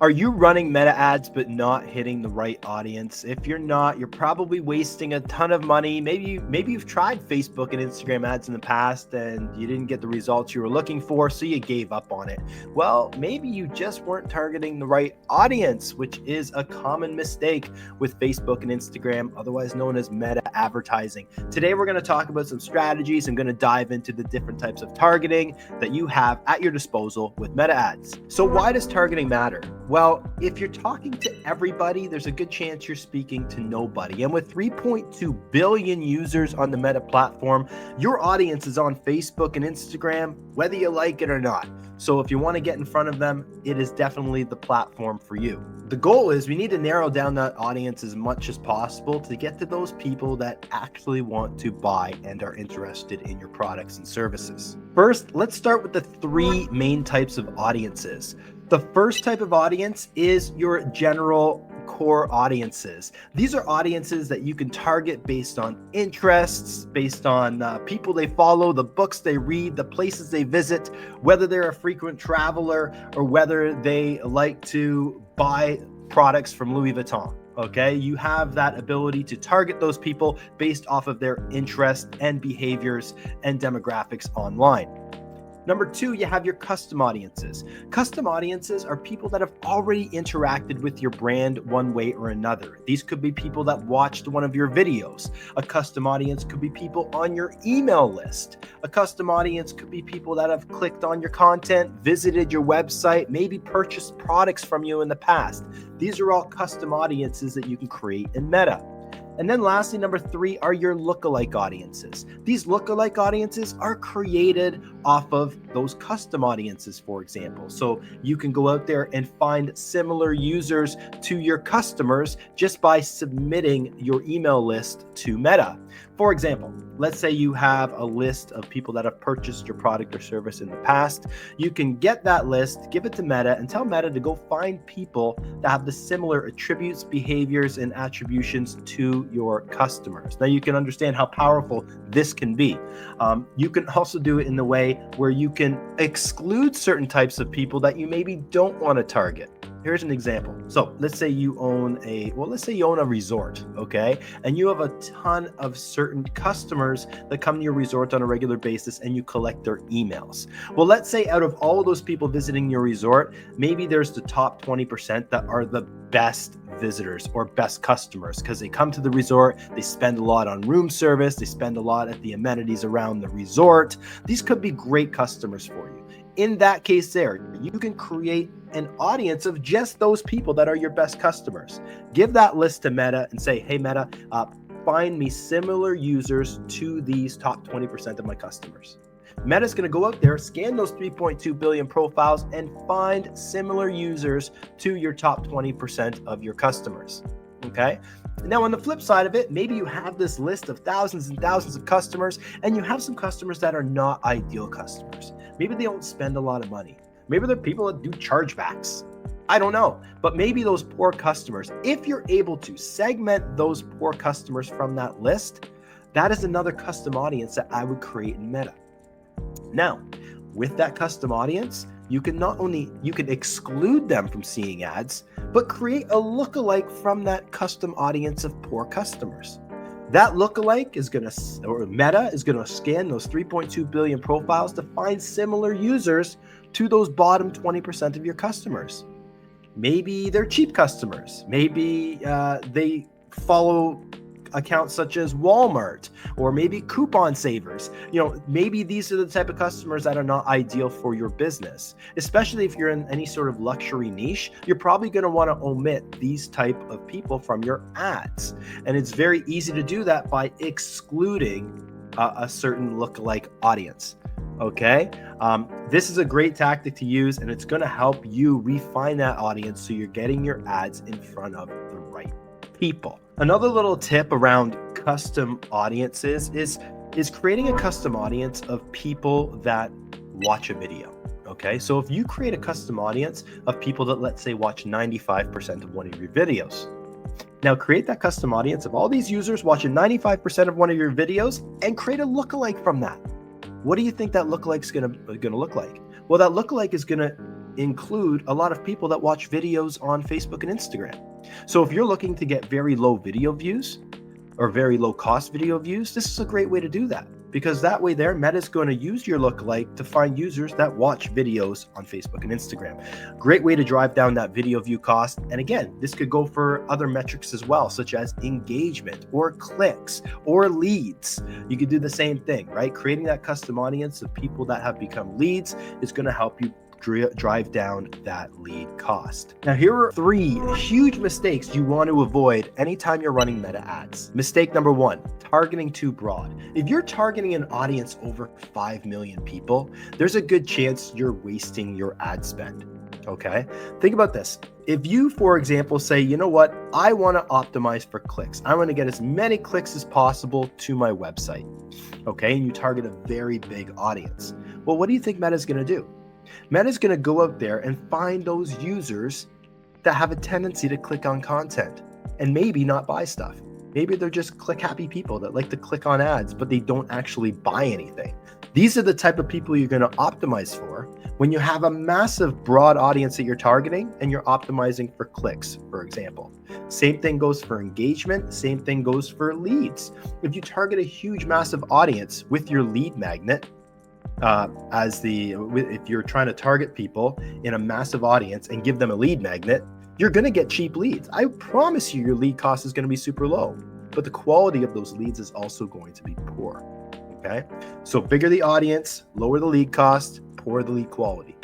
Are you running meta ads but not hitting the right audience? If you're not, you're probably wasting a ton of money. Maybe you've tried Facebook and Instagram ads in the past and you didn't get the results you were looking for, so you gave up on it. Well, maybe you just weren't targeting the right audience, which is a common mistake with Facebook and Instagram, otherwise known as meta advertising. Today, we're going to talk about some strategies. I'm going to dive into the different types of targeting that you have at your disposal with meta ads. So why does targeting matter? Well, if you're talking to everybody, there's a good chance you're speaking to nobody. And with 3.2 billion users on the Meta platform, your audience is on Facebook and Instagram, whether you like it or not. So if you want to get in front of them, it is definitely the platform for you. The goal is we need to narrow down that audience as much as possible to get to those people that actually want to buy and are interested in your products and services. First, let's start with the three main types of audiences. The first type of audience is your general core audiences. These are audiences that you can target based on interests, based on people they follow, the books they read, the places they visit, whether they're a frequent traveler or whether they like to buy products from Louis Vuitton. Okay, you have that ability to target those people based off of their interests and behaviors and demographics online. Number two, you have your custom audiences. Custom audiences are people that have already interacted with your brand one way or another. These could be people that watched one of your videos. A custom audience could be people on your email list. A custom audience could be people that have clicked on your content, visited your website, maybe purchased products from you in the past. These are all custom audiences that you can create in Meta. And then lastly, number three are your lookalike audiences. These lookalike audiences are created off of those custom audiences, for example. So you can go out there and find similar users to your customers just by submitting your email list to Meta. For example, let's say you have a list of people that have purchased your product or service in the past. You can get that list, give it to Meta, and tell Meta to go find people that have the similar attributes, behaviors, and attributions to your customers. Now you can understand how powerful this can be. You can also do it in the way where you can exclude certain types of people that you maybe don't want to target. Here's an example. So let's say you own a resort, okay? And you have a ton of certain customers that come to your resort on a regular basis and you collect their emails. Well, let's say out of all of those people visiting your resort, maybe there's the top 20% that are the best visitors or best customers because they come to the resort, they spend a lot on room service, they spend a lot at the amenities around the resort. These could be great customers for you. In that case there, you can create an audience of just those people that are your best customers. Give that list to Meta and say, hey, Meta, find me similar users to these top 20% of my customers. Meta's going to go out there, scan those 3.2 billion profiles, and find similar users to your top 20% of your customers. Okay. Now, on the flip side of it, maybe you have this list of thousands and thousands of customers, and you have some customers that are not ideal customers. Maybe they don't spend a lot of money. Maybe they're people that do chargebacks. I don't know. But maybe those poor customers, if you're able to segment those poor customers from that list, that is another custom audience that I would create in Meta. Now, with that custom audience, you can exclude them from seeing ads, but create a lookalike from that custom audience of poor customers. That lookalike Meta is going to scan those 3.2 billion profiles to find similar users to those bottom 20% of your customers. Maybe they're cheap customers. Maybe they follow accounts such as Walmart or maybe coupon savers. Maybe these are the type of customers that are not ideal for your business, especially if you're in any sort of luxury niche. You're probably going to want to omit these type of people from your ads. And it's very easy to do that by excluding a certain lookalike audience. Okay. This is a great tactic to use, and it's going to help you refine that audience so you're getting your ads in front of the right people. Another little tip around custom audiences is creating a custom audience of people that watch a video. Okay, so if you create a custom audience of people that, let's say, watch 95% of one of your videos, now create that custom audience of all these users watching 95% of one of your videos and create a lookalike from that. What do you think that lookalike is going to look like? Well, that lookalike is going to include a lot of people that watch videos on Facebook and Instagram. So if you're looking to get very low video views or very low cost video views, this is a great way to do that, because that way there, Meta's going to use your lookalike to find users that watch videos on Facebook and Instagram. Great way to drive down that video view cost. And again, this could go for other metrics as well, such as engagement or clicks or leads. You could do the same thing, right? Creating that custom audience of people that have become leads is going to help you drive down that lead cost. Now, here are 3 huge mistakes you want to avoid anytime you're running meta ads. Mistake number 1, targeting too broad. If you're targeting an audience over 5 million people, there's a good chance you're wasting your ad spend. Okay, think about this. If you, for example, say, you know what, I want to optimize for clicks. I want to get as many clicks as possible to my website. Okay, and you target a very big audience. Well, what do you think Meta's going to do? Meta's going to go out there and find those users that have a tendency to click on content and maybe not buy stuff. Maybe they're just click happy people that like to click on ads, but they don't actually buy anything. These are the type of people you're going to optimize for when you have a massive broad audience that you're targeting and you're optimizing for clicks, for example. Same thing goes for engagement. Same thing goes for leads. If you target a huge, massive audience with your lead magnet, if you're trying to target people in a massive audience and give them a lead magnet, you're going to get cheap leads. I promise you your lead cost is going to be super low, but the quality of those leads is also going to be poor. Okay, so bigger the audience, lower the lead cost, poorer the lead quality.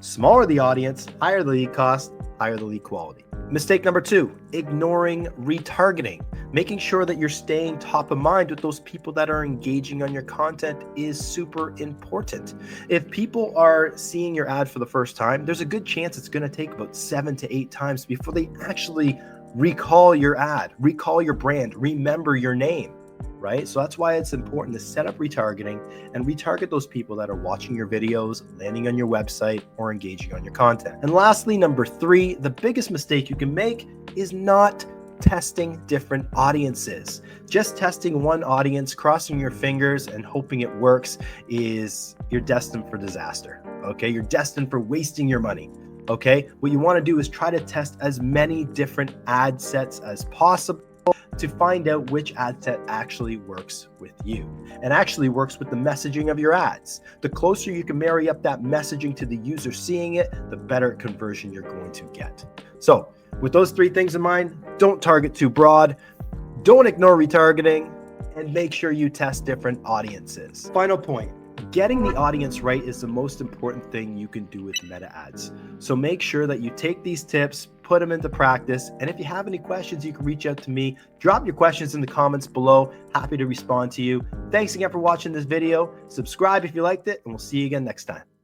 Smaller the audience, higher the lead cost, higher the lead quality. Mistake number 2, ignoring retargeting. Making sure that you're staying top of mind with those people that are engaging on your content is super important. If people are seeing your ad for the first time, there's a good chance it's going to take about 7 to 8 times before they actually recall your ad, recall your brand, remember your name. Right? So that's why it's important to set up retargeting and retarget those people that are watching your videos, landing on your website, or engaging on your content. And lastly, number 3, the biggest mistake you can make is not testing different audiences. Just testing one audience, crossing your fingers and hoping it works, you're destined for disaster. Okay? You're destined for wasting your money. Okay? What you want to do is try to test as many different ad sets as possible to find out which ad set actually works with you and actually works with the messaging of your ads. The closer you can marry up that messaging to the user seeing it, the better conversion you're going to get. So with those 3 things in mind, don't target too broad, don't ignore retargeting, and make sure you test different audiences. Final point. Getting the audience right is the most important thing you can do with meta ads. So make sure that you take these tips, put them into practice. And if you have any questions, you can reach out to me. Drop your questions in the comments below. Happy to respond to you. Thanks again for watching this video. Subscribe if you liked it, and we'll see you again next time.